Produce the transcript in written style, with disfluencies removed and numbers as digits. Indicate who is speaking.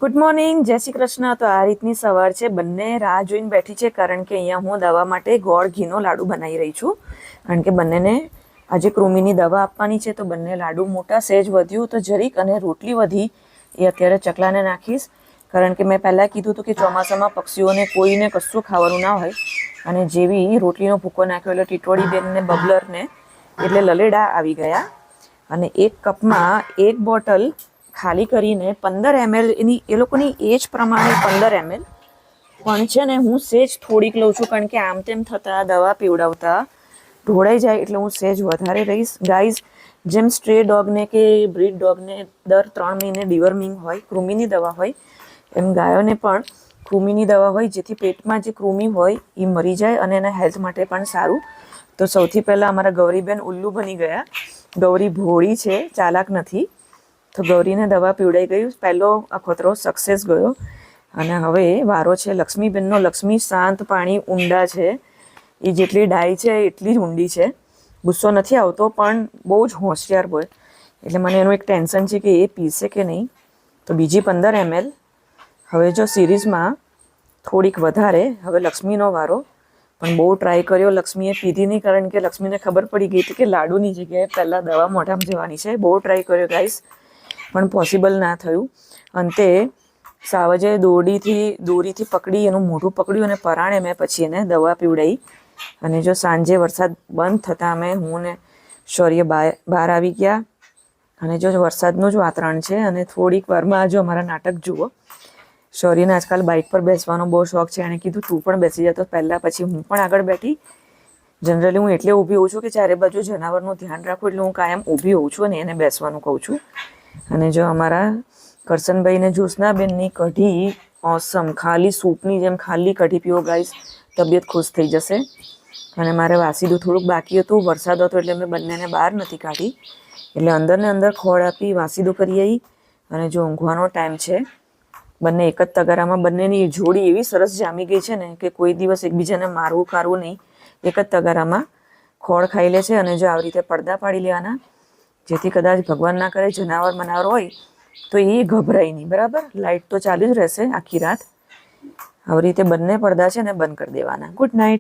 Speaker 1: Good morning, જય શ્રી કૃષ્ણ. તો આ રીતની સવાર છે. બંને રાહ જોઈને બેઠી છે કારણ કે અહીંયા હું દવા માટે ગોળ ઘીનો લાડુ બનાવી રહી છું. કારણ કે બંનેને આજે કૃમિની દવા આપવાની છે. તો બંને લાડુ મોટા, સહેજ વધ્યું તો જરીક, અને રોટલી વધી એ અત્યારે ચકલાને નાખીશ. કારણ કે મેં પહેલાં કીધું હતું કે ચોમાસામાં પક્ષીઓને કોઈને કશું ખાવાનું ના હોય, અને જેવી રોટલીનો ભૂકો નાખ્યો એટલે ટીટોળી બેનને, બબલરને એટલે લલેડા આવી ગયા. અને એક કપમાં એક બોટલ ખાલી કરીને 15 ml એની એ લોકોની એજ પ્રમાણે 15 ml પણ છે ને હું સહેજ થોડીક લઉં છું કારણ કે આમ તેમ થતાં દવા પીવડાવતા ઢોળાઈ જાય એટલે હું સહેજ વધારે રહીશ. ગાઈઝ, જેમ સ્ટ્રે ડોગને કે બ્રીડ ડોગને દર 3 મહિને ડિવર્મિંગ હોય, કૃમિની દવા હોય, એમ ગાયોને પણ કૃમિની દવા હોય જેથી પેટમાં જે કૃમિ હોય એ મરી જાય અને એના હેલ્થ માટે પણ સારું. તો સૌથી પહેલાં અમારા ગૌરીબેન ઉલ્લુ બની ગયા. ગૌરી ભોળી છે, ચાલાક નથી. તો ગૌરીને દવા પીવડાઈ ગયું. પહેલો અખતરો સક્સેસ ગયો. અને હવે વારો છે લક્ષ્મીબેનનો. લક્ષ્મી શાંત પાણી ઊંડા છે, એ જેટલી ડાય છે એટલી જ ઊંડી છે. ગુસ્સો નથી આવતો પણ બહુ જ હોશિયાર હોય. એટલે મને એનું એક ટેન્શન છે કે એ પીશે કે નહીં. તો બીજી 15 ml. હવે જો સિરીઝમાં થોડીક વધારે. હવે લક્ષ્મીનો વારો. પણ બહુ ટ્રાય કર્યો, લક્ષ્મીએ પીધી નહીં કારણ કે લક્ષ્મીને ખબર પડી ગઈ હતી કે લાડુની જગ્યાએ પહેલાં દવા મોઢામાં જવાની છે. બહુ ટ્રાય કર્યો ગાઈસ, પણ પોસિબલ ના થયું. અંતે સાવજે દોરીથી પકડી એનું મોઢું પકડ્યું અને પરાણે મેં પછી એને દવા પીવડાવી. અને જો સાંજે વરસાદ બંધ થતાં હું ને શૌર્ય બહાર આવી ગયા. અને જો વરસાદનું જ વાતાવરણ છે અને થોડીક વારમાં જો અમારા નાટક જુઓ. શૌર્યને આજકાલ બાઇક પર બેસવાનો બહુ શોખ છે. એણે કીધું તું પણ બેસી જતો પહેલાં, પછી હું પણ આગળ બેઠી. જનરલી હું એટલે ઊભી હોઉં છું કે ચારે બાજુ જનાવરનું ધ્યાન રાખું, એટલે હું કાયમ ઊભી હોઉં છું અને એને બેસવાનું કહું છું. અને જો અમારા કરશનભાઈને જ્યોત્સનાબેનની કઢી ઓસમ, ખાલી સૂપની જેમ ખાલી કઢી પીવો ગાઈસ, તબિયત ખુશ થઈ જશે. અને મારે વાસીદું થોડુંક બાકી હતું, વરસાદ હતો એટલે મેં બંનેને બહાર નથી કાઢી, એટલે અંદર ને અંદર ખોળ આપી વાસીદું કરી આવી. અને જો ઊંઘવાનો ટાઈમ છે. બંને એક જ તગારામાં, બંનેની જોડી એવી સરસ જામી ગઈ છે ને કે કોઈ દિવસ એકબીજાને મારવું કારવું નહીં. એક જ તગારામાં ખોળ ખાઈ લે છે. અને જો આવી રીતે પડદા પાડી લેવાના, જેથી કદાચ ભગવાન ના કરે જનાવર મનાવર હોય તો એ ગભરાય નહીં. બરાબર, લાઇટ તો ચાલુ જ રહેશે આખી રાત. આવી રીતે બંને પડદા છે ને બંધ કરી દેવાના. Good night.